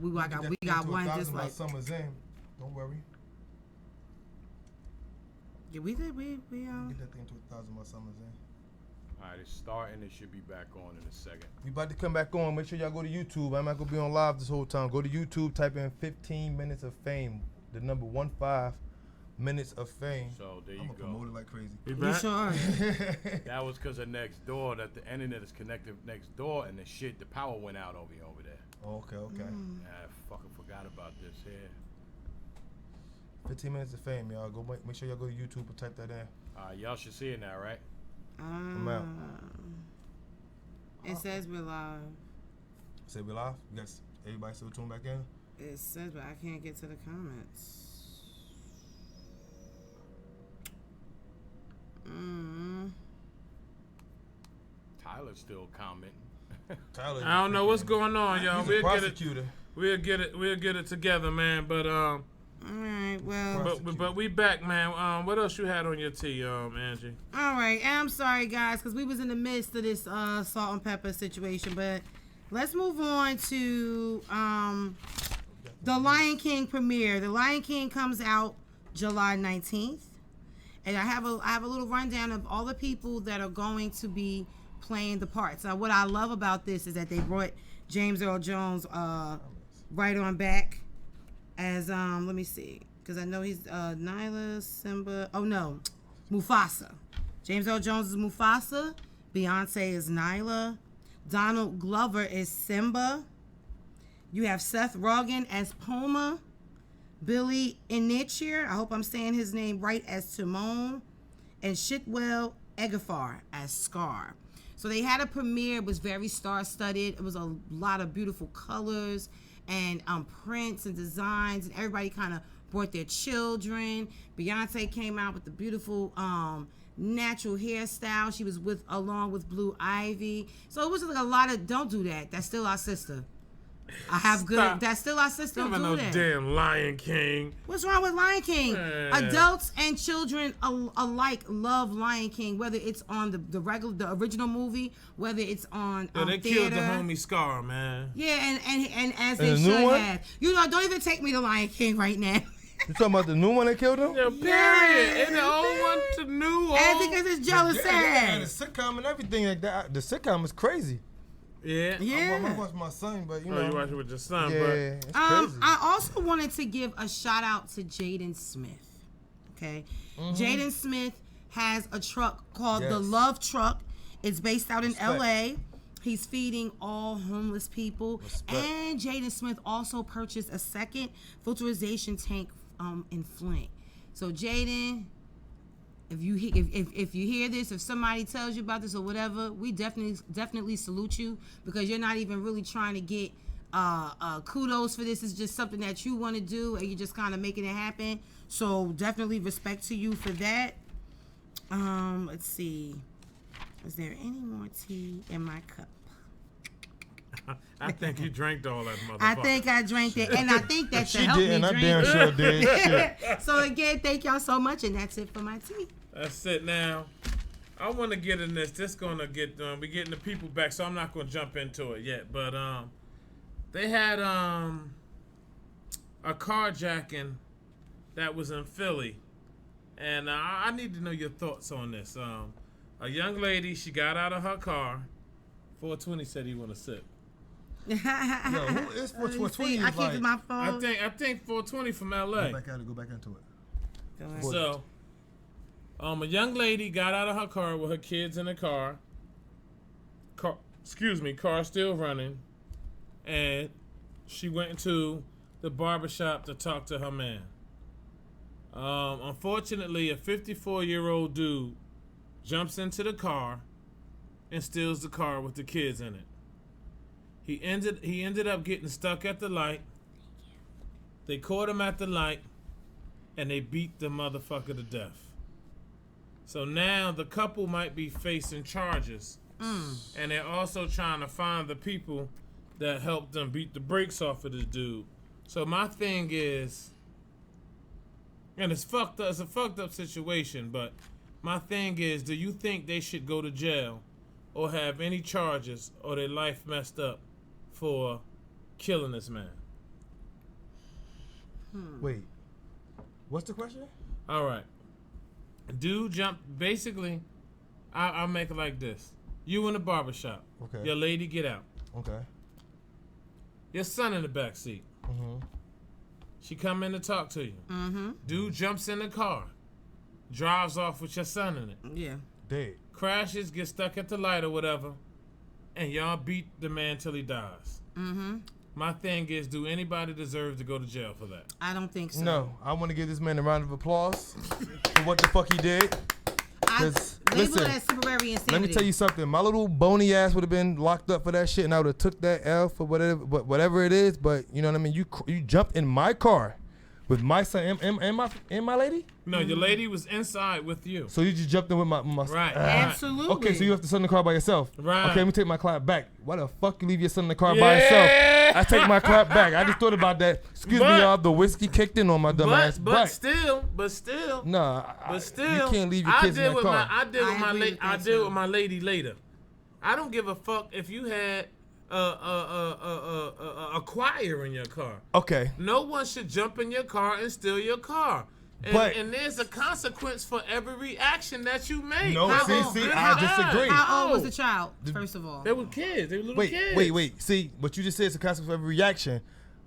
we got one just like summer's in. Don't worry. Yeah, we did. We get that thing to 1,000 by summer's in. All right, it's starting. It should be back on in a second. We about to come back on. Make sure y'all go to YouTube. I'm not gonna be on live this whole time. Go to YouTube. Type in 15 minutes of fame. The number 15 minutes of fame. So there you I'm go. gonna promote it like crazy. You sure are. That was because of next door. That the internet is connected next door, and the power went out over there. Oh, okay. I fucking forgot about this here. 15 minutes of fame, y'all. Go make sure y'all go to YouTube and type that in. Y'all should see it now, right? I'm out. It says we're live. Say we live? You guys, everybody still tune back in? It says, but I can't get to the comments. Tyler's still commenting. Tyler, I don't know what's going on, y'all. We'll get it. We'll get it together, man. But all right, well. But we back, man. What else you had on your tea, Angie? All right, and I'm sorry, guys, because we was in the midst of this salt and pepper situation. But let's move on to the Lion King premiere. The Lion King comes out July 19th, and I have a little rundown of all the people that are going to be playing the parts. Now, what I love about this is that they brought James Earl Jones right on back as let me see, because I know he's Nyla, Simba. Oh no, Mufasa. James Earl Jones is Mufasa. Beyonce is Nyla. Donald Glover is Simba. You have Seth Rogen as Puma. Billy Inichir, I hope I'm saying his name right, as Timon. And Chitwell Ejiofor as Scar. So they had a premiere. It was very star-studded. It was a lot of beautiful colors and prints and designs, and everybody kind of brought their children. Beyonce came out with the beautiful natural hairstyle. She was along with Blue Ivy. So it was like a lot of, don't do that. That's still our sister. I have good. Stop. That's still our sister. Don't do no that. Damn Lion King. What's wrong with Lion King? Adults and children alike love Lion King, whether it's on the original movie, whether it's on they theater. killed the homie Scar, man. Yeah, and as they should have. You know, don't even take me to Lion King right now. You talking about the new one that killed him? Yeah, period. And the old one to new. And because it's jealous and the ass. sitcom and everything like that. The sitcom is crazy. Yeah. I watch my son, but you know. You watch it with your son, yeah, but it's crazy. I also wanted to give a shout out to Jaden Smith. Okay, Jaden Smith has a truck called the Love Truck. It's based out in LA. He's feeding all homeless people. And Jaden Smith also purchased a second filterization tank in Flint. So Jaden, if you hear this, if somebody tells you about this or whatever, we definitely salute you, because you're not even really trying to get kudos for this. It's just something that you want to do, and you're just kind of making it happen. So definitely respect to you for that. Let's see. Is there any more tea in my cup? I think you drank all that motherfucker. I think I drank it, and I think that should help me drink. I damn sure did. So again, thank y'all so much, and that's it for my tea. That's it now. I want to get in this. This gonna get we getting the people back, so I'm not gonna jump into it yet. But they had a carjacking that was in Philly, and I need to know your thoughts on this. A young lady, she got out of her car. 420 said he want to sip. Yo, who is 420? I can't do my phone. I think 420 from LA. Go back into it. Go ahead. So, a young lady got out of her car with her kids in the car. Car still running, and she went into the barbershop to talk to her man. Unfortunately, a 54-year-old dude jumps into the car and steals the car with the kids in it. He ended up getting stuck at the light. They caught him at the light, and they beat the motherfucker to death. So now the couple might be facing charges, and they're also trying to find the people that helped them beat the brakes off of this dude. So my thing is, and it's fucked up. It's a fucked up situation, but my thing is, do you think they should go to jail or have any charges or their life messed up for killing this man? Wait. What's the question? All right. Dude jumped. Basically, I'll make it like this. You in the barbershop. Okay. Your lady get out. Okay. Your son in the back seat. Mm-hmm. She come in to talk to you. Mm-hmm. Dude jumps in the car. Drives off with your son in it. Yeah. Dead. Crashes, gets stuck at the light or whatever. And y'all beat the man till he dies. Mm-hmm. My thing is, do anybody deserve to go to jail for that? I don't think so. No, I want to give this man a round of applause for what the fuck he did. Label Listen, it as temporary insanity. let me tell you something. My little bony ass would have been locked up for that shit, and I would have took that L for whatever it is. But you know what I mean. You jumped in my car with my son and my lady. No, your lady was inside with you. So you just jumped in with my Right. Absolutely. Okay, so you left the son in the car by yourself. Right. Okay, let me take my clap back. Why the fuck you leave your son in the car by himself? I take my clap back. I just thought about that. Excuse me, y'all. The whiskey kicked in on my dumb ass. But still, nah. You can't leave your kids in that car. I deal with my lady later. I don't give a fuck if you had a choir in your car. Okay. No one should jump in your car and steal your car. And there's a consequence for every reaction that you make. No, see, I disagree. How old was the child, first of all? They were kids. They were little kids. Wait. See, what you just said is a consequence for every reaction.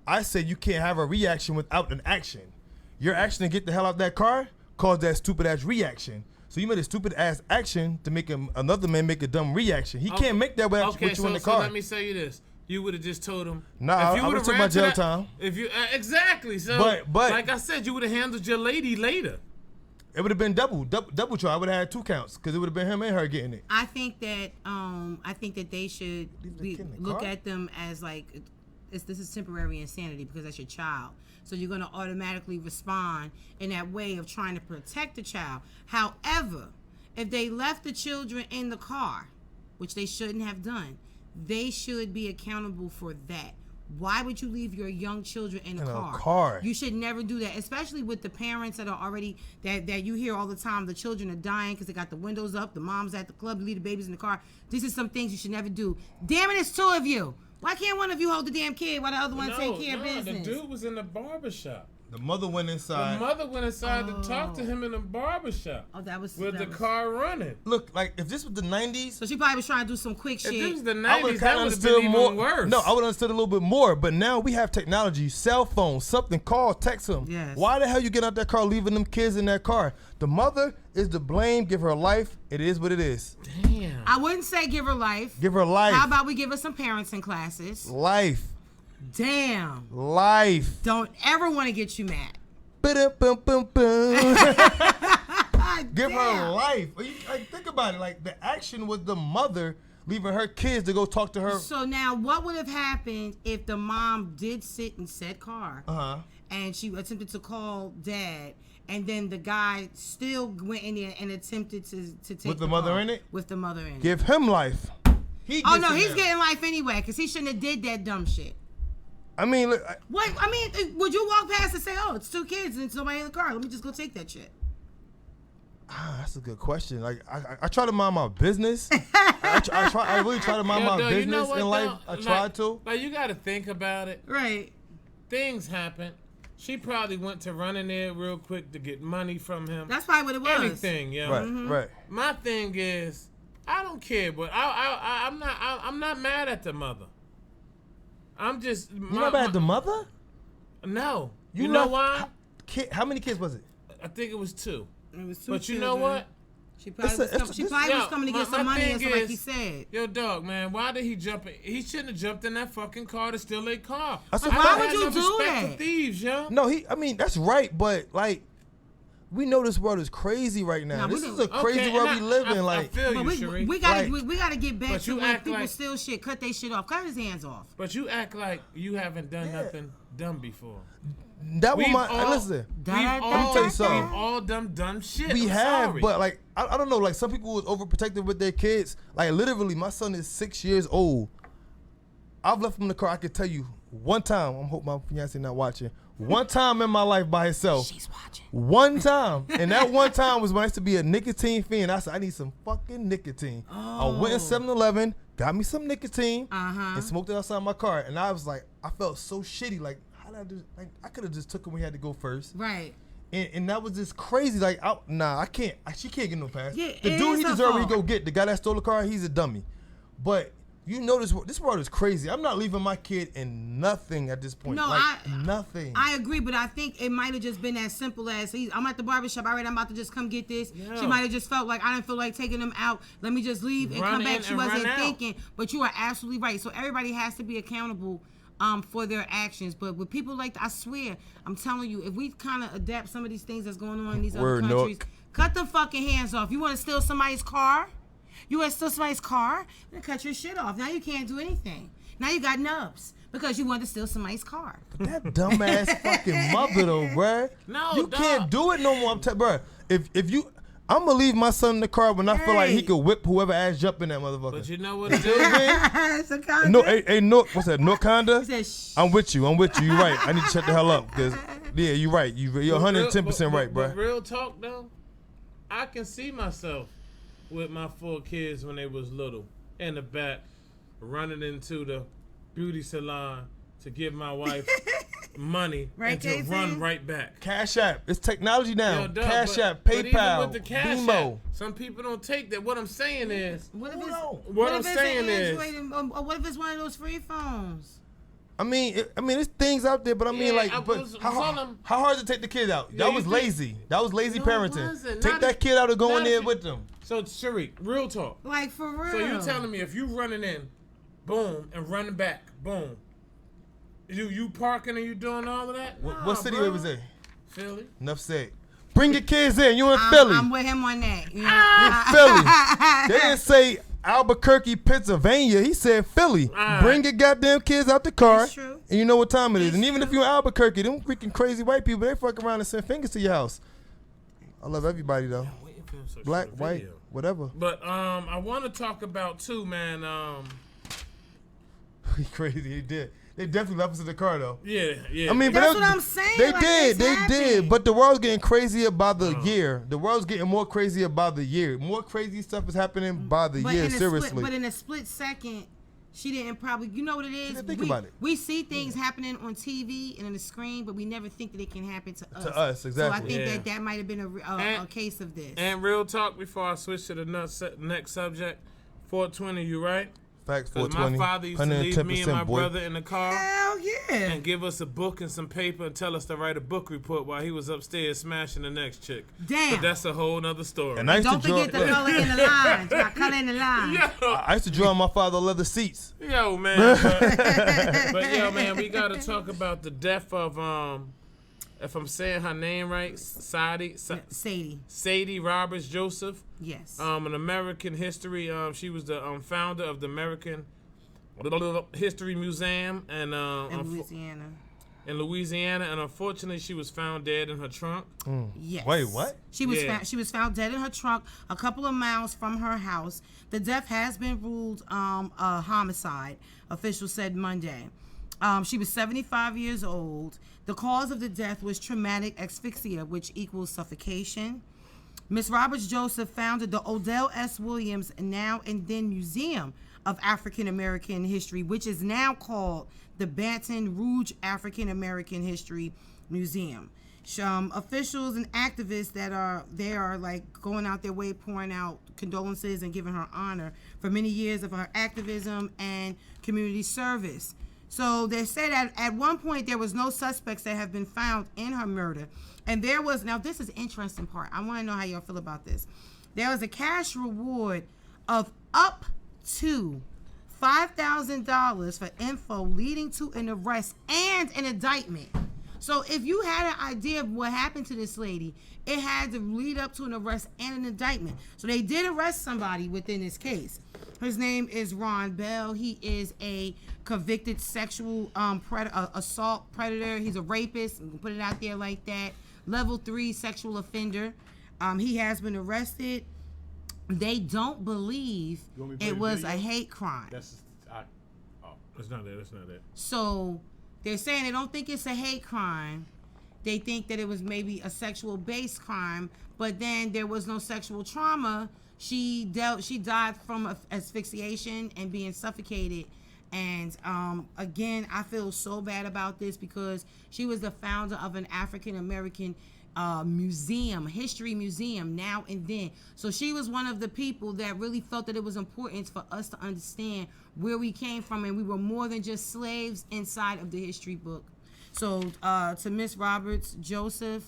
I said you can't have a reaction without an action. Your action to get the hell out that car caused that stupid ass reaction. So you made a stupid ass action to make another man make a dumb reaction. He can't make that with you in the car. So let me say you this. You would have just told him. Nah, I would have took my jail time. If you exactly. So, but like I said, you would have handled your lady later. It would have been double trial. I would have had 2 counts because it would have been him and her getting it. I think that they should look at them as like this is temporary insanity because that's your child. So you're going to automatically respond in that way of trying to protect the child. However, if they left the children in the car, which they shouldn't have done, they should be accountable for that. Why would you leave your young children in a car? You should never do that, especially with the parents that are already, that you hear all the time, the children are dying because they got the windows up, the mom's at the club, leave the babies in the car. These are some things you should never do. Damn it, it's 2 of you. Why can't one of you hold the damn kid while the other one take care of business? The dude was in the barbershop. The mother went inside. To talk to him in the barbershop. Oh, that was with the car running. Look, like if this was the 90s, so she probably was trying to do some quick shit. If this was the 90s, I would that would have been even worse. No, I would have understood a little bit more. But now we have technology, cell phones, something. Call, text them. Yes. Why the hell you get out that car, leaving them kids in that car? The mother is to blame. Give her life. It is what it is. Damn. I wouldn't say give her life. Give her life. How about we give her some parenting classes? Life. Damn. Life. Don't ever want to get you mad. Give her life. Like, think about it. Like the action was the mother leaving her kids to go talk to her. So now, what would have happened if the mom did sit in said car and she attempted to call dad, and then the guy still went in there and attempted to take with the mother in it? With the mother in it. Give him life. He's getting life anyway because he shouldn't have did that dumb shit. I mean, look. Would you walk past and say, "Oh, it's 2 kids and it's nobody in the car. Let me just go take that shit." That's a good question. Like, I try to mind my business. I really try to mind my business in life. I try to. Like, you got to think about it. Right. Things happen. She probably went to run in there real quick to get money from him. That's probably what it was. Anything, yo. Right. My thing is, I don't care, but I'm not mad at the mother. I'm just. You not mad at the mother? No. You know why? How many kids was it? I think it was 2. It was 2 But you children. know what? She probably was coming to get some money, and like he said. Yo, dog, man, why did he jump in? He shouldn't have jumped in that fucking car to steal a car. Why would you do that? For thieves, yo. No, that's right, but like, we know this world is crazy right now. This is a crazy world we live in. Like, I feel you, Sheree. We gotta get back to when people steal shit, cut their shit off, cut his hands off. But you act like you haven't done nothing dumb before. That was listen. Let me tell you something. We've all done dumb shit. We have, but like, I don't know. Like, some people was overprotective with their kids. Like, literally, my son is 6 years old. I've left him in the car. I can tell you one time. I hope my fiance not watching. One time in my life by herself. She's watching. One time. And that one time was when I used to be a nicotine fiend. I said, I need some fucking nicotine. I went in 7-Eleven, got me some nicotine, and smoked it outside my car. And I was like, I felt so shitty. Like, how did I do? Like, I could have just took him when he had to go first. Right. And that was just crazy. Like, I can't. She can't get no pass. Yeah, the it dude is he her deserved, he fault. go get. The guy that stole the car, he's a dummy. But you know this world is crazy. I'm not leaving my kid in nothing at this point. No, nothing. I agree, but I think it might have just been as simple as I'm at the barbershop. All right, I'm about to just come get this. Yeah. She might have just felt like I didn't feel like taking them out. Let me just leave and Run come in back. She and wasn't run out. thinking. But you are absolutely right. So everybody has to be accountable for their actions. But with people like that, I swear, I'm telling you, if we kind of adapt some of these things that's going on in these other countries, cut the fucking hands off. You want to steal somebody's car? You want to steal somebody's car? Then cut your shit off. Now you can't do anything. Now you got nubs because you wanted to steal somebody's car. That dumbass fucking mother though, bruh. No, you dog. can't do it no more. I'm bruh. If you, I'm gonna leave my son in the car when I feel like he could whip whoever ass jump in that motherfucker. But you know what it is? It's a concept. No, hey, no, what's that? Nokanda? He said, shh. I'm with you. You're right. I need to shut the hell up because yeah, you're right. You're 110% right, bruh. But real talk though, I can see myself with my 4 kids when they was little in the back, running into the beauty salon to give my wife money Right, and to Casey? run right back. Cash App. It's technology now. Yo, dog, Cash App, but even PayPal, with the Cash Venmo. App, some people don't take that. What I'm saying is, What if Who it's, knows? What I'm if it's saying an is- Android or what if it's one of those free phones? I mean, there's things out there, but I mean, Yeah, like, I but was how telling him- hard is it to take the kid out? Yeah, That you was think- lazy. That was lazy No, it parenting. wasn't. Take Not that if- kid out and go in not there if you- with them. so Sharik, real talk. Like for real. So you telling me if you running in, boom, and running back, boom, you parking and you doing all of that? What Nah, city bro. was it? Philly. Enough said. Bring your kids in. You in Philly. I'm with him on that. You know? In Philly. They didn't say Albuquerque, Pennsylvania. He said Philly. Alright. Bring your goddamn kids out the car. That's true. And you know what time it is. That's And even if true. you're in Albuquerque, them freaking crazy white people, they fuck around and send fingers to your house. I love everybody though. Waiting for him to shoot Black, a white, video. whatever. But I want to talk about too, man. He crazy. He did. They definitely left us in the car though. Yeah. I mean, but That's that- what I'm saying, They like, did, it's happening. but the world's getting crazier by the year. The world's getting more crazier by the year. More crazy stuff is happening by the year. Seriously, But in a split second, she didn't probably. You know what it is? didn't think we, about it. We see things happening on TV and on the screen, but we never think that it can happen to us. To us, exactly. So I think Yeah. that might have been a And- case of this. And real talk before I switch to the next subject. 420, you right? facts. Because 420. my father used to leave me and my 110%, boy. brother in the car Hell yeah. and give us a book and some paper and tell us to write a book report while he was upstairs smashing the next chick. Damn. But that's a whole nother story. And I used Don't to draw. forget the color in the lines. You got color in the lines. I used to draw on my father leather seats. Yo, man. But yo, man, we got to talk about the death of, if I'm saying her name right, Sadie Roberts Joseph. Yes. An American history. She was the founder of the American History Museum and in Louisiana. in Louisiana, and unfortunately, she was found dead in her trunk. Yes. Wait, what? She was Yeah. she was found dead in her trunk a couple of miles from her house. The death has been ruled a homicide. Officials said Monday. She was 75 years old. The cause of the death was traumatic asphyxia, which equals suffocation. Miss Roberts Joseph founded the Odell S. Williams Now and Then Museum of African American History, which is now called the Baton Rouge African American History Museum. Officials and activists that are like going out their way, pouring out condolences and giving her honor for many years of her activism and community service. So they said at one point there was no suspects that have been found in her murder. And there was, now this is the interesting part. I want to know how y'all feel about this. There was a cash reward of up to $5,000 for info leading to an arrest and an indictment. So if you had an idea of what happened to this lady, it had to lead up to an arrest and an indictment. So they did arrest somebody within this case. His name is Ron Bell. He is a convicted sexual assault predator. He's a rapist. We can put it out there like that. Level 3 sexual offender. He has been arrested. They don't believe You want me to play it the was a video? hate crime. That's not that. That's not that. So they're saying they don't think it's a hate crime. They think that it was maybe a sexual based crime, but then there was no sexual trauma. She died from asphyxiation and being suffocated, And again, I feel so bad about this because she was the founder of an African American museum, history museum, now and then. So she was one of the people that really felt that it was important for us to understand where we came from, and we were more than just slaves inside of the history book. So to Miss Roberts, Joseph,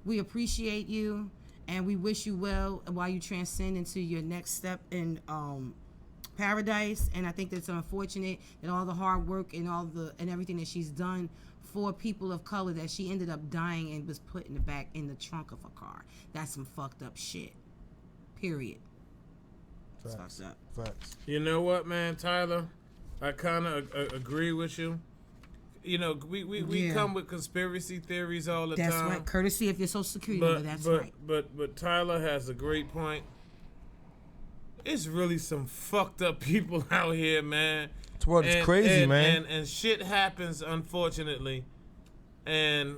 we appreciate you, and we wish you well while you transcend into your next step in paradise. And I think that's unfortunate that all the hard work and everything that she's done for people of color, that she ended up dying and was put in the trunk of a car. That's some fucked up shit. Period. It's fucked up. Facts. You know what, man, Tyler? I kind of agree with you. You know, we come with conspiracy theories all the time. That's right. Courtesy of your Social Security number. That's right. But Tyler has a great point. It's really some fucked up people out here, man. This world is crazy, man. And shit happens, unfortunately. And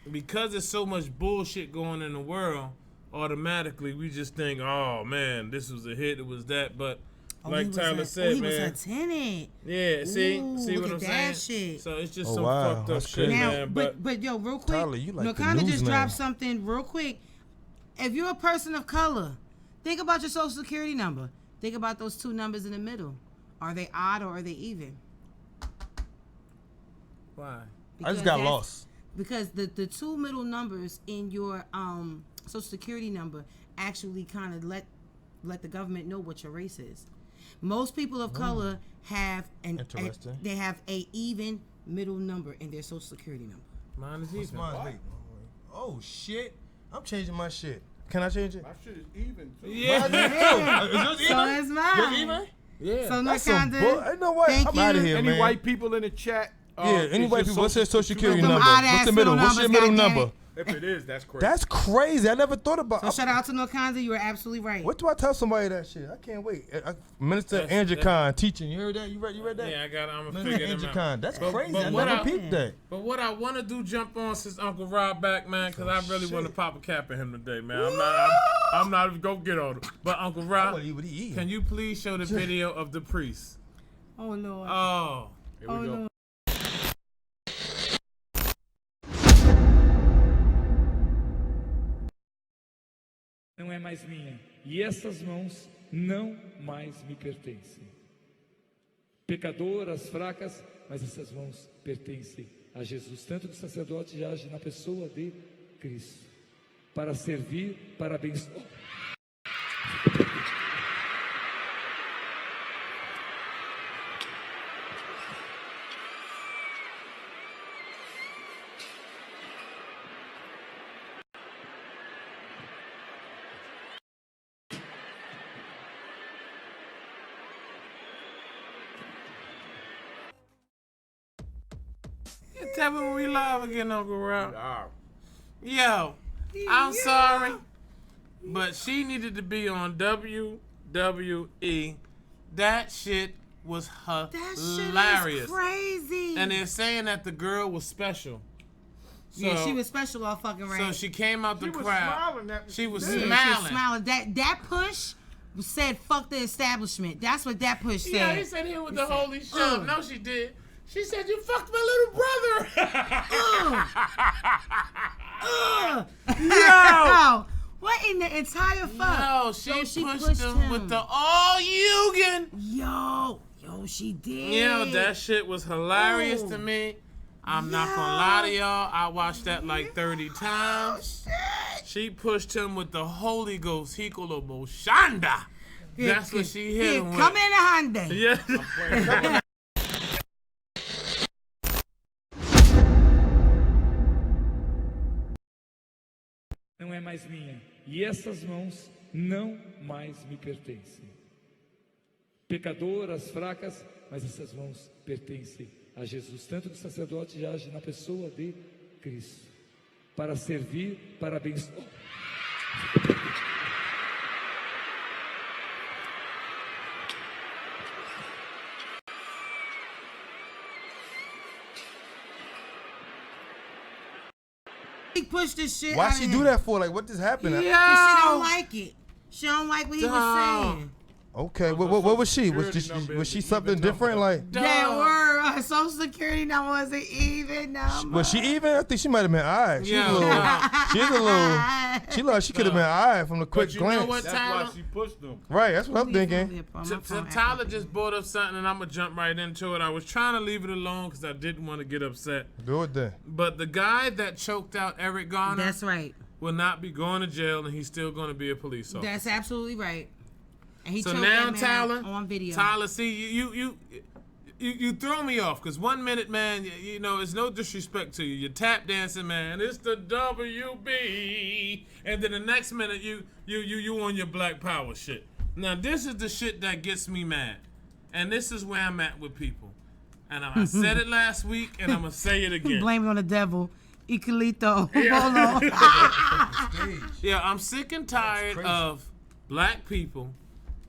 because there's so much bullshit going in the world, automatically we just think, oh, man, this was a hit, it was that. But like Tyler said, he man. was a tenant. Yeah, see Look what at I'm that saying? shit. So it's just Oh, some wow. fucked up That's shit, crazy. Now, man. but yo, real quick, Tyler, you like the Nakanda news just man. dropped something real quick. If you're a person of color, think about your Social Security number. Think about those two numbers in the middle. Are they odd or are they even? Why? I just got lost. Because the two middle numbers in your Social Security number actually kind of let the government know what your race is. Most people of color have Interesting. they have a even middle number in their Social Security number. Mine is What's even. mine? Wait. Oh, shit. I'm changing my shit. Can I change it? My shit is even, too. Yeah. Is yours even? So is mine. Yours even? Yeah. So That's some bull. Nakanda, You know what? thank I'm out of you. here, Any man. white people in the chat? Yeah, any is white your people. What's their Social Security Them number? odd-ass What's the middle? middle What's your numbers, middle goddamn number? If it is, that's crazy. That's crazy. I never thought about. So shout out to Nakanda, you were absolutely right. What do I tell somebody that shit? I can't wait. Minister Andrew Khan teaching. You heard that? You read that? Yeah, I'm gonna Minister figure Andrew them out. Khan. That's crazy. I what never peeped that. But what I want to do, jump on since Uncle Rob back, man, because I really want to pop a cap at him today, man. I'm not even gonna get on him. But Uncle I Rob, wanna eat what he eating. can you please show the video of the priest? Oh Lord. Oh, Here we go. Lord. Não é mais minha, e essas mãos não mais me pertencem. Pecadoras, fracas, mas essas mãos pertencem a Jesus. Tanto que o sacerdote já age na pessoa de Cristo, para servir, para abençoar. tell me when we live again, Uncle Rob. Ah, Yo, I'm sorry, but she needed to be on WWE. That shit was hilarious. That shit is crazy. And they're saying that the girl was special. So, yeah, she was special all fucking right. So she came out the she was crowd. smiling at She was me. Yeah, smiling. she was smiling. That push said fuck the establishment. That's what that push said. Yeah, he said he was the holy show. No, she did. She said you fucked my little brother. Yo! What in the entire fuck? No, So she pushed him with the all Yugen. Yo, she did. Yeah, that shit was hilarious to me. I'm not gonna lie to y'all. I watched that like 30 times. She pushed him with the Holy Ghost. Hikolo Boshanda. That's what she hit him with. Come in a Hyundai. Yeah. Não é mais minha, e essas mãos não mais me pertencem. Pecadoras, fracas, mas essas mãos pertencem a Jesus. Tanto que o sacerdote já age na pessoa de Cristo, para servir, para abençoar. He pushed this shit. Why out she of do him. that for? Like, what just happened? She don't like it. She don't like what he was saying. Okay, what was she? Was she something different? Like, That word. her social security number was an even number. Was she even? I think she might have been alright. She could have been alright from the quick But you glance. know what, That's Tyler? why she pushed them. Right, that's what I'm thinking. So Tyler just brought up something, and I'm gonna jump right into it. I was trying to leave it alone because I didn't want to get upset. Do it then. But the guy that choked out Eric Garner That's right. will not be going to jail, and he's still going to be a police officer. That's absolutely right. And he So choked now, that man Tyler, out on video. Tyler, see you throw me off because 1 minute, man, you know it's no disrespect to you. You're tap dancing, man. It's the WB, and then the next minute you on your Black Power shit. Now this is the shit that gets me mad, and this is where I'm at with people. And I said it last week, and I'm gonna say it again. Blame it on the devil. Icolito. Yeah, I'm sick and tired of black people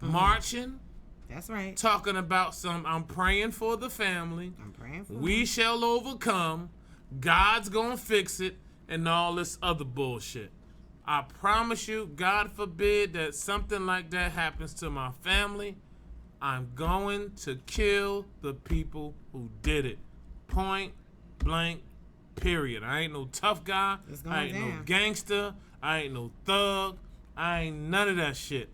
marching. That's right. Talking about I'm praying for the family. I'm praying for We shall overcome. God's gonna fix it, and all this other bullshit. I promise you, God forbid that something like that happens to my family, I'm going to kill the people who did it. Point blank, period. I ain't no tough guy. I ain't no gangster. I ain't no thug. I ain't none of that shit.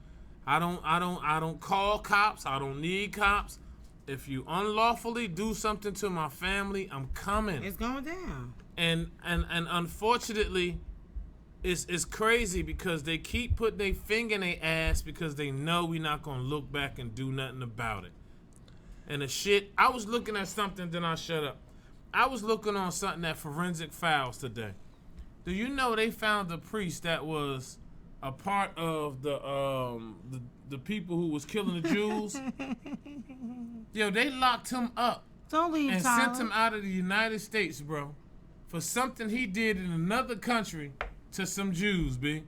I don't call cops. I don't need cops. If you unlawfully do something to my family, I'm coming. It's going down. And unfortunately, it's crazy because they keep putting their finger in their ass because they know we're not gonna look back and do nothing about it. And the shit, I was looking at something, then I shut up. I was looking on something at Forensic Files today. Do you know they found a priest that was a part of the people who was killing the Jews? Yo, they locked him up Don't leave, and Tyler. sent him out of the United States, bro, for something he did in another country to some Jews, B.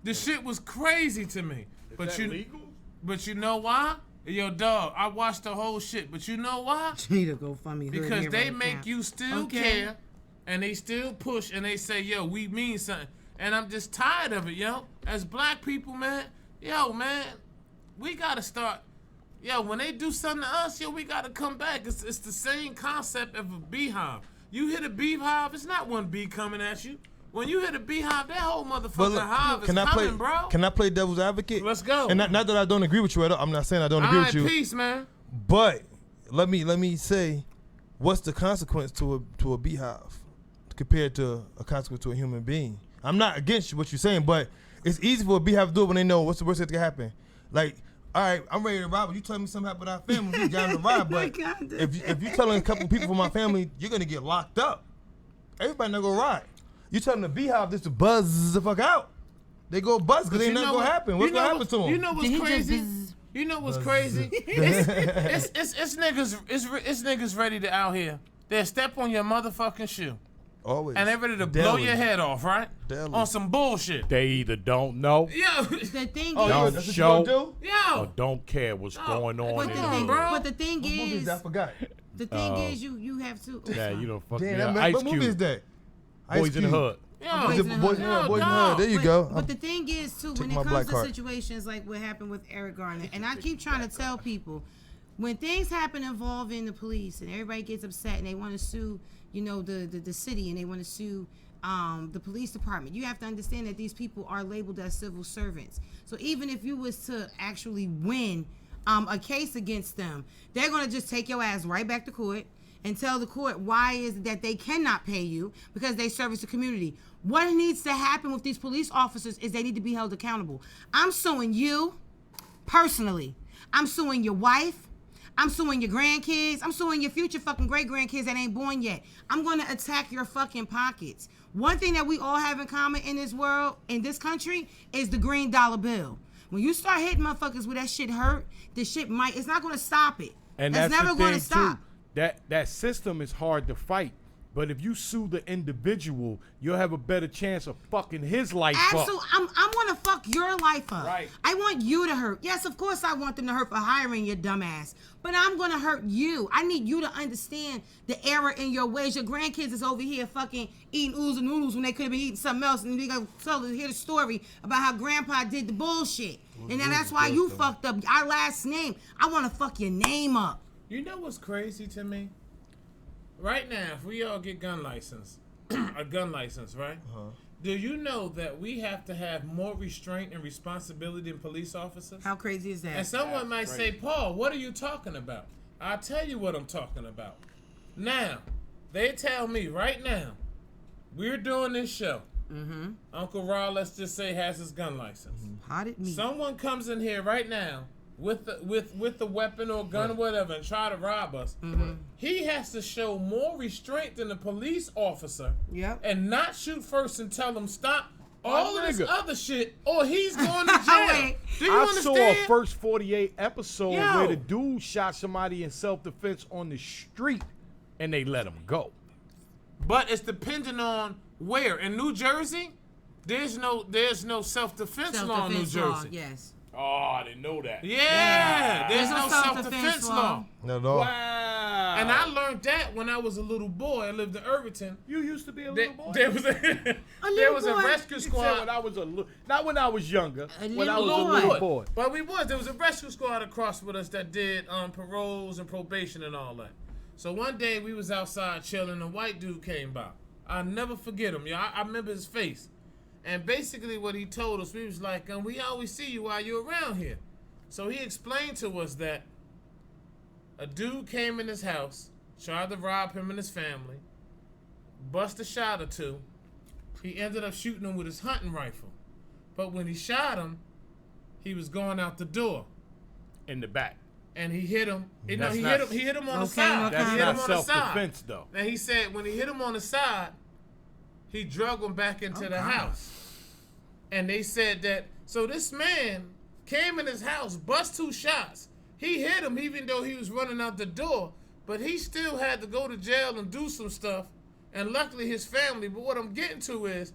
This shit was crazy to me. Is that legal? But you know why? Yo, dog, I watched the whole shit, but you know why? Need to go fund me. Because they make you still care, and they still push, and they say, yo, we mean something. And I'm just tired of it, yo. As black people, man, we gotta start. Yo, when they do something to us, yo, we gotta come back. It's the same concept of a beehive. You hit a beehive, it's not one bee coming at you. When you hit a beehive, that whole motherfucking hive is coming, bro. Can I play devil's advocate? Let's go. And not that I don't agree with you at all. I'm not saying I don't agree with you. Peace, man. But let me say, what's the consequence to a beehive compared to a consequence to a human being? I'm not against what you're saying, but it's easy for a beehive to do it when they know what's the worst that can happen. Like, all right, I'm ready to rob, but you tell me something happened with our family, we down to rob. But if you telling a couple people from my family, you're gonna get locked up. Everybody not gonna ride. You telling the beehive just to buzz the fuck out. They go buzz because ain't nothing gonna happen. What's gonna happen to them? You know what's crazy? You know what's crazy? It's niggas ready to out here. They'll step on your motherfucking shoe. Always. And they're ready to blow your head off, right? Daily. On some bullshit. They either don't know, Yo. The thing don't is, show, Yo. or don't care what's going on. but the thing What movie is is, that? I forgot. the thing is, you have to. Yeah, you don't fuck Damn, me up. what movie is that? Ice Boys in the Cube. Hood. Yo. Boys in the Hood. There you go. But the thing is, too, when my it comes black to card. situations like what happened with Eric Garner, and I keep trying to tell people, when things happen involving the police and everybody gets upset and they want to sue, you know, the city, and they want to sue the police department, you have to understand that these people are labeled as civil servants. So even if you was to actually win a case against them, they're going to just take your ass right back to court and tell the court why is it that they cannot pay you because they service the community. What needs to happen with these police officers is they need to be held accountable. I'm suing you personally. I'm suing your wife. I'm suing your grandkids. I'm suing your future fucking great-grandkids that ain't born yet. I'm going to attack your fucking pockets. One thing that we all have in common in this world, in this country, is the green dollar bill. When you start hitting motherfuckers where that shit hurt, the shit it's not going to stop it. And that's never going to stop. That system is hard to fight. But if you sue the individual, you'll have a better chance of fucking his life up. Absolutely. I'm going to fuck your life up. Right. I want you to hurt. Yes, of course I want them to hurt for hiring your dumb ass. But I'm going to hurt you. I need you to understand the error in your ways. Your grandkids is over here fucking eating oodles and noodles when they could have been eating something else. And we going to hear the story about how grandpa did the bullshit. And then that's why you fucked up our last name. I want to fuck your name up. You know what's crazy to me? right now, if we all get gun license, a gun license, right? Do you know that we have to have more restraint and responsibility than police officers? How crazy is that? And someone might say, Paul, what are you talking about? I'll tell you what I'm talking about. Now, they tell me right now, we're doing this show. Uncle Ra, let's just say, has his gun license. Potted meat. Someone comes in here right now with the weapon or gun or whatever and try to rob us. He has to show more restraint than the police officer. Yep. And not shoot first and tell him stop all of this nigga. other shit, or he's going to jail. Wait. Do you I understand? saw a first 48 episode Yo. where the dude shot somebody in self-defense on the street, and they let him go. But it's dependent on where. In New Jersey, there's no self-defense law in New Self-defense Jersey. law, yes. Oh, I didn't know that. Yeah, there's There's no no self-defense self-defense law. law. No, no. Wow. And I learned that when I was a little boy. I lived in Irvington. You used to be a There, little boy. there was a there was a boy? rescue He said squad. when I was not when I was younger. When I was little a little boy. boy. But there was a rescue squad across with us that did paroles and probation and all that. So one day we was outside chilling, a white dude came by. I'll never forget him. Yeah, I remember his face. And basically what he told us, we was like, we always see you while you're around here. So he explained to us that a dude came in his house, tried to rob him and his family, bust a shot or two. He ended up shooting him with his hunting rifle. But when he shot him, he was going out the door. In the back. And he hit him. He That's hit not- him. He hit him on the Okay, side. okay. That's He hit not him on the side. self-defense, though. And he said when he hit him on the side, he drug him back into the house. And they said that, so this man came in his house, bust 2 shots. He hit him even though he was running out the door, but he still had to go to jail and do some stuff. And luckily his family, but what I'm getting to is,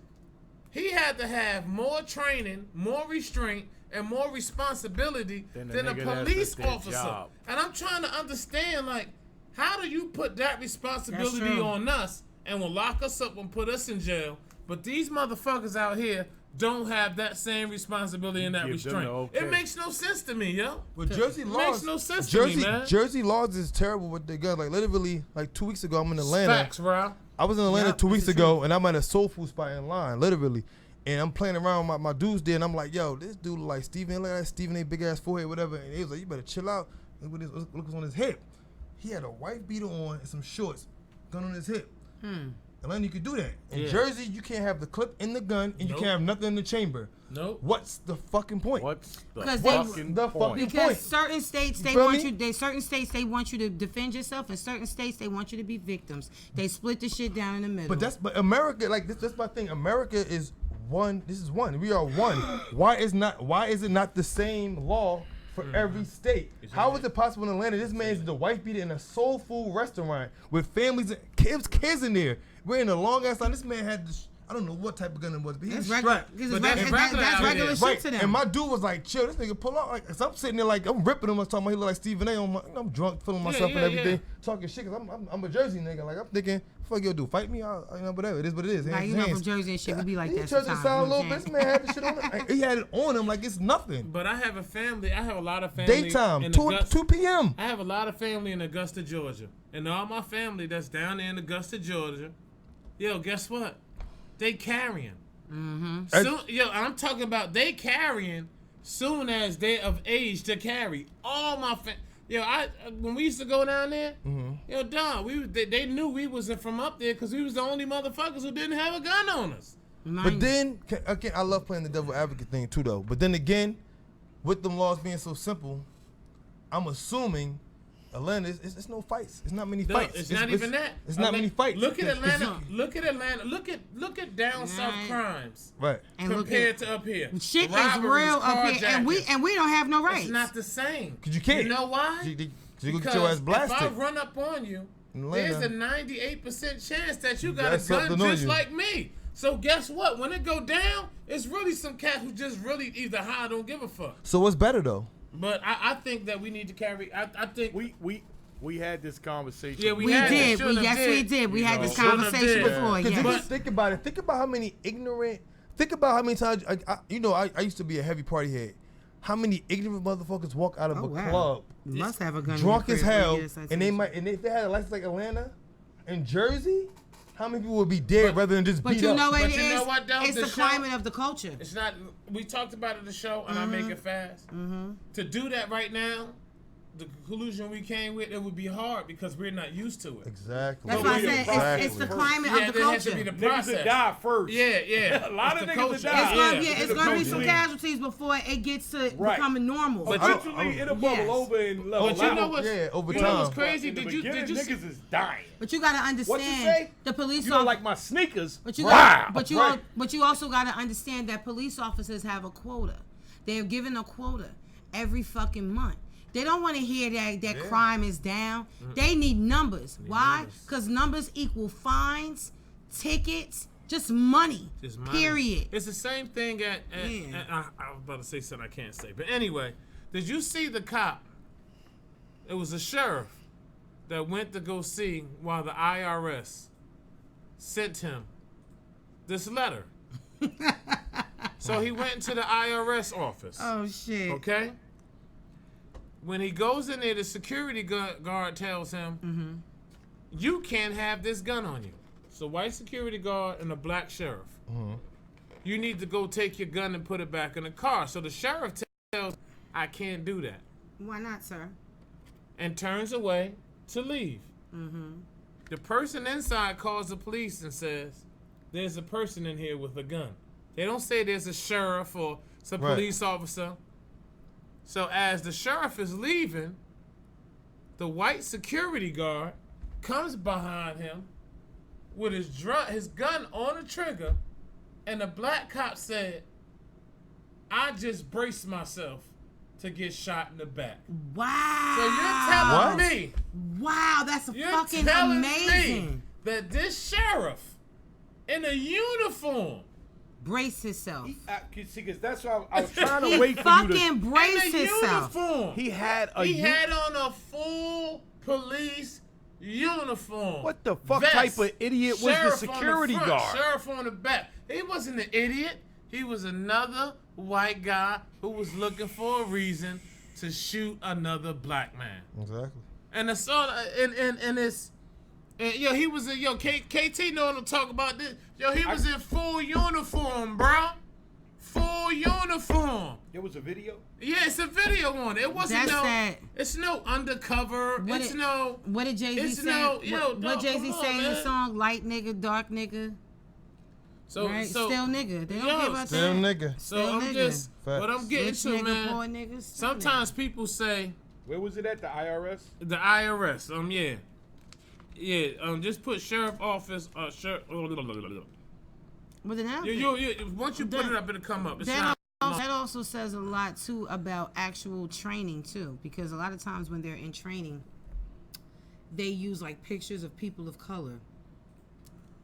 he had to have more training, more restraint, and more responsibility Than than a the nigga that's police at their officer. job. And I'm trying to understand, like, how do you put that responsibility That's true. on us and will lock us up and put us in jail, but these motherfuckers out here don't have that same responsibility and that Give them restraint? the okay. It makes no sense to me, yo. But Jersey laws makes no sense to me, man. Jersey laws is terrible with their gun. Like literally, like 2 weeks ago, I'm in Atlanta. Facts, bro. I was in Atlanta Yep, 2 weeks this is ago, and I'm at a soul food spot in line, literally. And I'm playing around with my dudes there, and I'm like, yo, this dude look like Stephen, look at that Stephen A. big ass forehead, whatever. And he was like, you better chill out. Look what's on his hip. He had a white beater on and some shorts, gun on his hip. Atlanta, you could do that. In Yeah. Jersey, you can't have the clip in the gun, and you Nope. can't have nothing in the chamber. Nope. What's the fucking point? What's the Because fucking the point? fucking Because point. certain states they feel want me? you. Certain states they want you to defend yourself, and certain states they want you to be victims. They split the shit down in the middle. But America, like that's my thing. America is one. This is one. We are one. Why is it not the same law for every state? How is it possible in Atlanta? This man's the white beater in a soul food restaurant with families and kids in there. We're in a long ass line. This man had this. I don't know what type of gun it was, but he was that's regular. strapped. Because But that's that's regular out regular here. shit Right, to them. and my dude was like, "Chill, this nigga pull out." Like, so I'm sitting there like I'm ripping him. I'm talking about he look like Stephen A. I'm drunk, feeling myself yeah, and everything, yeah. talking shit. Cause I'm a Jersey nigga. Like I'm thinking, fuck you do, fight me? Whatever. It is what it is. Nah, Hands you is know hands. from Jersey and shit, we be like He that turned to sometimes. sound a you know little what bit. I'm This man had the shit on him. He had it on him like it's nothing. But I have a family. I have a lot of family. Daytime, in 2 p.m. I have a lot of family in Augusta, Georgia. And all my family that's down there in Augusta, Georgia, yo, guess what? They carrying. Soon, yo, I'm talking about they carrying soon as they of age to carry. All my yo, when we used to go down there, yo, Don, they knew we wasn't from up there because we was the only motherfuckers who didn't have a gun on us. But then, again, I love playing the devil advocate thing too, though. But then again, with them laws being so simple, I'm assuming Atlanta, it's no fights. It's not many fights. It's not even that. It's not many fights. Look at It's- Atlanta. Look at Atlanta. Look at down south Right. crimes Right. And look compared at- to up here. Shit is Robberies, real up here, and carjackings. we don't have no rights. It's not the same. Cause you can't. You know why? You gonna Because get your ass blasted. if I run up on you, In there's Atlanta. a 98% chance that you got got a gun something on just you. like me. So guess what? When it go down, it's really some cat who just really either high or don't give a fuck. So what's better though? But I think that we need to carry. I think We had this conversation. Yeah, We had it. did. Should've Yes, did. we did. We You had know, this should've conversation did. before. Because Yes. if you think about it, think about how many ignorant. Think about how many times I used to be a heavy party head. How many ignorant motherfuckers walk out of Oh, a wow. club You must have a gun. drunk in as your crib. hell, Yes, I and they see. might, and if they had a license like Atlanta, In Jersey, how many people would be dead rather than just But beat you up? know what But it you is? know what, though? It's The the show- climate of the culture. It's not. We talked about it in the show, and I make it fast. To do that right now, the conclusion we came with, it would be hard because we're not used to it. Exactly. That's But why I we said exactly. it's the climate Yeah, of the there has to be culture. the Niggas process. that die first. Yeah. A lot It's of the niggas culture. that die. It's gonna, Yeah. it's the gonna be some culture. casualties before it gets to Right. becoming normal. But Eventually, it'll bubble Yes. over and level But you out. know what's, over you know what's time. crazy? In the Did you beginning, see? niggas is dying. But you gotta understand say? the police You don't officers. like my sneakers? But you, Wow. but you, Right. but you also got to understand that police officers have a quota. They're given a quota every fucking month. They don't want to hear that crime is down. They need numbers. Why? Because numbers equal fines, tickets, just money. Just money. Period. It's the same thing at I was about to say something I can't say. But anyway, did you see the cop? It was a sheriff that went to go see while the IRS sent him this letter. So he went into the IRS office. Oh shit. Okay? When he goes in there, the security guard tells him, you can't have this gun on you. So white security guard and a black sheriff. You need to go take your gun and put it back in the car. So the sheriff tells, I can't do that. Why not, sir? And turns away to leave. The person inside calls the police and says, there's a person in here with a gun. They don't say there's a sheriff or some police officer. So as the sheriff is leaving, the white security guard comes behind him with his gun on the trigger, and the black cop said, I just braced myself to get shot in the back. Wow. So you're telling me, Wow, that's you're fucking telling amazing. me that this sheriff in a uniform Brace himself. See, because that's why I was trying He to wait for you fucking to. brace in a himself. uniform. He had a. He had on a full police uniform. What the fuck Vest. type of idiot was the Sheriff security on the front, guard? Sheriff on the back. He wasn't an idiot. He was another white guy who was looking for a reason to shoot another black man. Exactly. And it's all and it's. And yo, he was in KT know to talk about this. Yo, he was in full uniform, bro. Full uniform. There was a video. Yeah, it's a video on it. It wasn't That's that. It's no undercover. What It's did- no. What did Jay-Z It's say? no- yo, what dog, Jay-Z come say on, in the man. song? Light nigga, dark nigga, So right? so Still nigga. They don't yo, care about Still that. nigga. so still I'm nigga. just Facts. what I'm getting Rich to, nigga, man. poor nigga. still Sometimes people say Where was it at? The IRS. the IRS. Just put sheriff office. Sheriff. nigga. But then that- Once you put it up, it'll come up. It's that not. that also says a lot too about actual training too, because a lot of times when they're in training, they use like pictures of people of color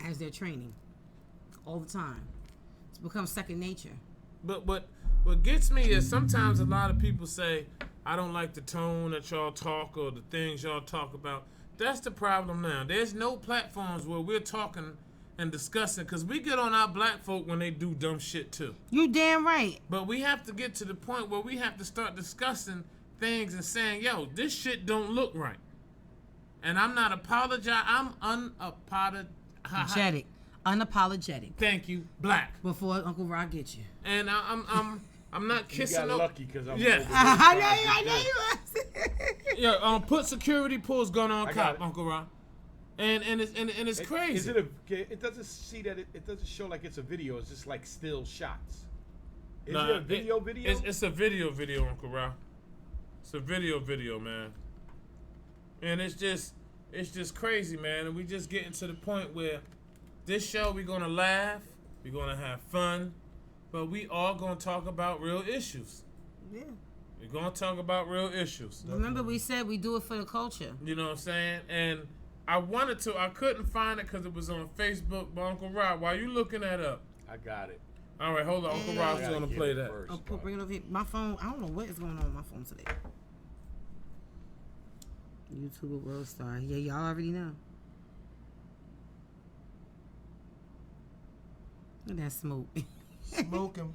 as their training all the time. It's become second nature. But what gets me is sometimes a lot of people say, I don't like the tone that y'all talk or the things y'all talk about. That's the problem now. There's no platforms where we're talking and discussing, because we get on our black folk when they do dumb shit too. You damn right. But we have to get to the point where we have to start discussing things and saying, yo, this shit don't look right. And I'm not apologizing. I'm Unapologetic. Unapologetic. Thank you, black. Before Uncle Rod gets you. And I'm not You kissing got lucky because I'm. Yeah. over here I know trying you to was. Yeah, put security pulls gun on I cop, got it. Uncle Ron. And it's crazy. Is it it doesn't see that it doesn't show like it's a video. It's just like still shots. Is Nah, it a video? It's a video, Uncle Ron. It's a video, man. And it's just crazy, man. And we just getting to the point where this show we're gonna laugh, we're gonna have fun, but we all gonna talk about real issues. Yeah. We're gonna talk about real issues. Remember we said we do it for the culture. You know what I'm saying? And I couldn't find it because it was on Facebook. But Uncle Rob, why you looking that up? I got it. All right, hold on. Uncle Yeah. Rob's I gotta gonna get play it that. first, Oh, bring it over here. My phone. I don't know what is going on with my phone today. YouTuber World Star. Yeah, y'all already know. Look at that smoke. Smoking.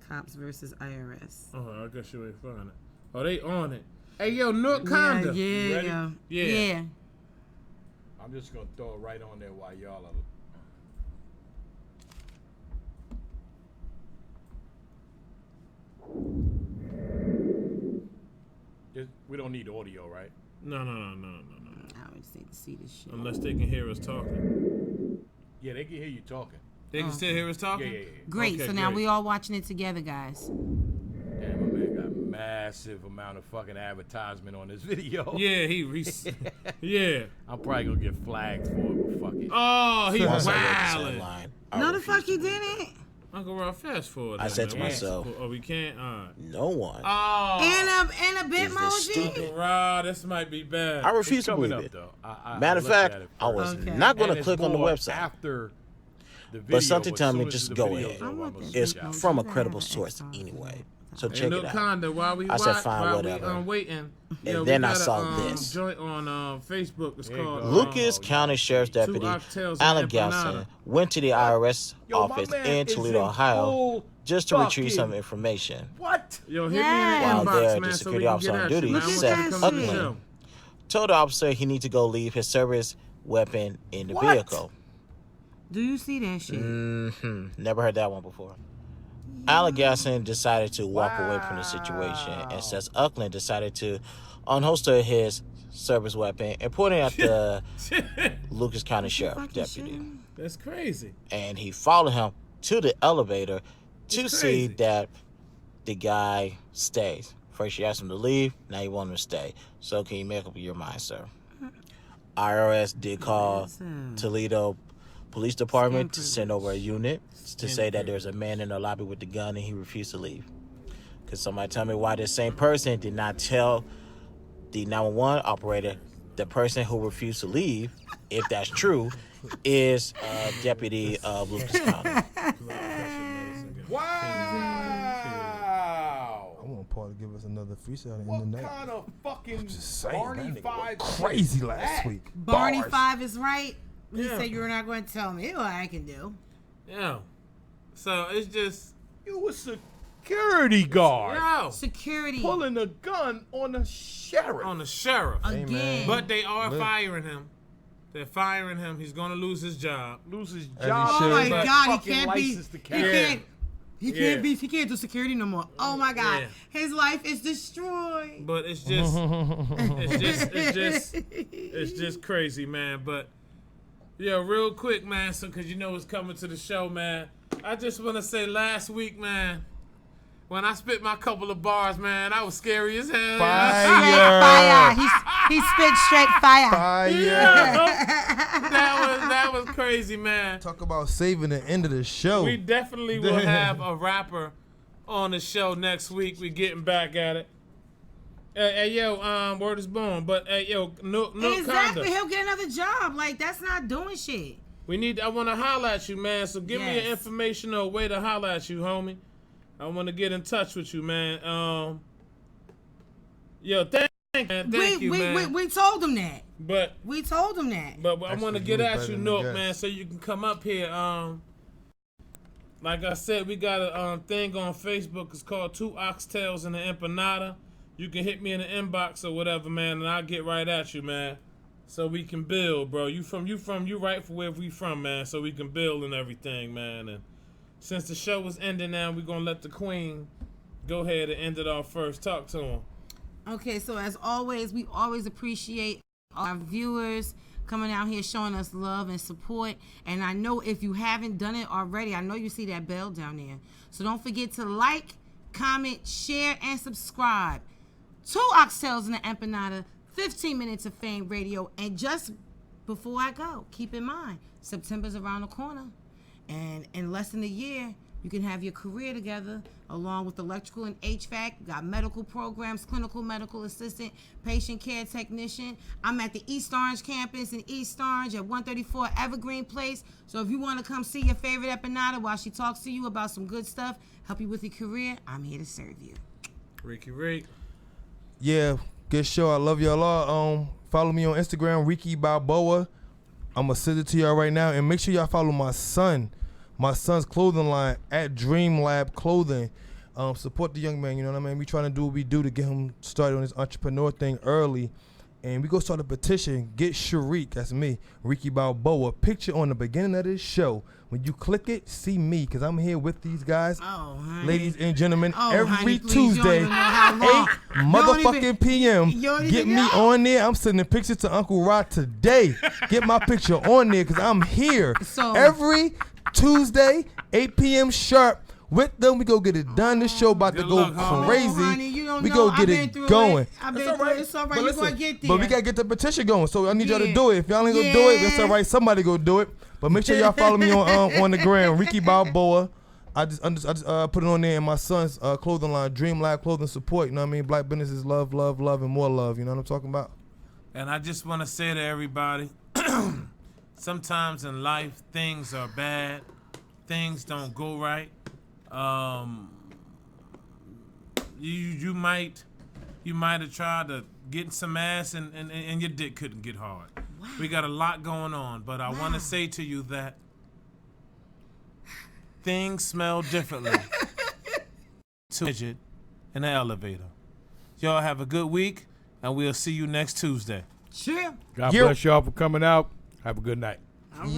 Cops versus IRS. Oh, I guess you ain't find it. Oh, they on it. Hey, yo, North Conda. You ready? Yeah. I'm just gonna throw it right on there while y'all are. We don't need audio, right? No. I just need to see this shit. Unless they can hear us talking. Yeah, they can hear you talking. They can still hear us talking? Yeah. Great. Okay, So now great. we all watching it together, guys. Damn, my man got massive amount of fucking advertisement on this video. Yeah, yeah. I'm probably gonna get flagged for it, but fuck it. Oh, he Once I read the wildin'. same line, I No, the refused fuck you to believe didn't. it. Uncle Rob, fast forward. I that, said to man. myself, Oh, we can't? All right. No one Oh. And a is this Bitmoji. stupid. Rob, this might be bad. I refuse It's to coming believe up, it. though. Matter of looked fact, at it I was Okay. not going And to it's click on the more website. after the video, But something as tell soon me as just the go video's ahead. over, I I'm want gonna this. It's switch out. from a Yeah. credible source anyway. So Hey, check look, it out. Conda, while we I said, watch, fine, while whatever. we waiting, And then I got saw a, this. joint on Facebook. It's There you called go. Lucas Oh, County yeah. Sheriff's Deputy Oxtails And Alan An Galson Empanada. went to the IRS Yo, my office man in is Toledo, in Ohio, full just to retrieve some fucking- information. What? Yo, hit Yeah. me in While the there, inbox, the man, so security we can officer get on at duty, you, man. I want Seth you to come to the Uckman, show. Told the officer he need to go leave his service weapon in the What? vehicle. Do you see that shit? Never heard that one before. Alan Gasson decided to walk away from the situation, and says Uckland decided to unholster his service weapon and point it at the Lucas County Sheriff Fucking Deputy. shit. That's crazy. And he followed him to the elevator to It's see crazy. that the guy stays. First you asked him to leave, now you want him to stay. So can you make up your mind, sir? IRS did call Listen. Toledo Police Department to Skin send over a unit to say that privilege. there's a man in the lobby with the gun and he refused to leave. Could somebody tell me why this same person did not tell the 911 operator the person who refused to leave, if that's true, is Deputy of Lucas County? Wow. I want Paul to give us another freestyle in What the night. kind of fucking Just saying, Barney that nigga 5 went crazy shit last that? week. Barney Bars. 5 is right. He Yeah. said you're not going to tell me what I can do. Yeah. So it's just, You a security guard yo, Security pulling a gun on a sheriff. on the sheriff. Hey, again. man. But they are Look. firing him. They're firing him. He's going to lose his job. Lose his As he job. should. Oh my But God, he fucking can't be. license to He carry. can't. He Yeah. can't be. He can't do security no more. Oh my God, Yeah. his life is destroyed. But it's just, it's just crazy, man. But yo, real quick, man. So, cause you know it's coming to the show, man. I just want to say, last week, man, when I spit my couple of bars, man, I was scary as hell. Straight fire. He spit straight fire. Fire. That was crazy, man. Talk about saving the end of the show. We definitely will have a rapper on the show next week. We getting back at it. Hey, yo, word is born. But hey, yo, no Exactly. Conda. He'll get another job. Like that's not doing shit. I want to holler at you, man. So give me your Yes. information or a way to holler at you, homie. I want to get in touch with you, man. Yo, thank you, man. We told him that. But We told him that. I want to Actually, get you at was you, better than Nook, the man, guest. so you can come up here. Like I said, we got a thing on Facebook. It's called Two Oxtails and an Empanada. You can hit me in the inbox or whatever, man, and I'll get right at you, man. So we can build, bro. You right for where we from, man. So we can build and everything, man. And since the show was ending now, we're gonna let the queen go ahead and end it off first. Talk to him. Okay, so as always, we always appreciate our viewers coming out here showing us love and support. And I know if you haven't done it already, I know you see that bell down there. So don't forget to like, comment, share, and subscribe to Oxtails and an Empanada, 15 Minutes of Fame Radio. And just before I go, keep in mind, September's around the corner. And in less than a year, you can have your career together along with electrical and HVAC. You got medical programs, clinical medical assistant, patient care technician. I'm at the East Orange campus in East Orange at 134 Evergreen Place. So if you want to come see your favorite empanada while she talks to you about some good stuff, help you with your career, I'm here to serve you. Ricky Rick. Yeah, good show. I love y'all all. Follow me on Instagram, Ricky Balboa. I'm gonna send it to y'all right now, and make sure y'all follow my son's clothing line at Dream Lab Clothing. Support the young man, you know what I mean? We trying to do what we do to get him started on this entrepreneur thing early. And we go start a petition. Get Sharik, that's me, Ricky Balboa, picture on the beginning of this show. When you click it, see me, because I'm here with these guys. Oh, honey. Ladies and gentlemen, Oh, every honey, please, you don't Tuesday, even know how long. 8 motherfucking p.m. you don't Get even me know. on there. I'm sending pictures to Uncle Rod today. Get my picture on there, because I'm here. So- every Tuesday, 8 p.m. sharp. With them, we go get it done. This show about to Good go luck, homie. crazy. Oh, honey, you don't we know. go get I've been it through going. I've been through it. It's all right. But You're listen, going to get there. but we got to get the petition going. So I need y'all to Yeah. do it. If y'all ain't going to do it, it's all right. Somebody go do it. But make sure y'all follow me on the gram, Ricky Balboa. I just put it on there in my son's clothing line, Dream Lab Clothing Support. You know what I mean? Black businesses love, love, love, and more love. You know what I'm talking about? And I just want to say to everybody, sometimes in life things are bad, things don't go right. You might have tried to get some ass and your dick couldn't get hard. Wow. We got a lot going on, but I want to say to you that things smell differently to midget in the elevator. Y'all have a good week, and we'll see you next Tuesday. Sure. God Yo. bless y'all for coming out. Have a good night. All right.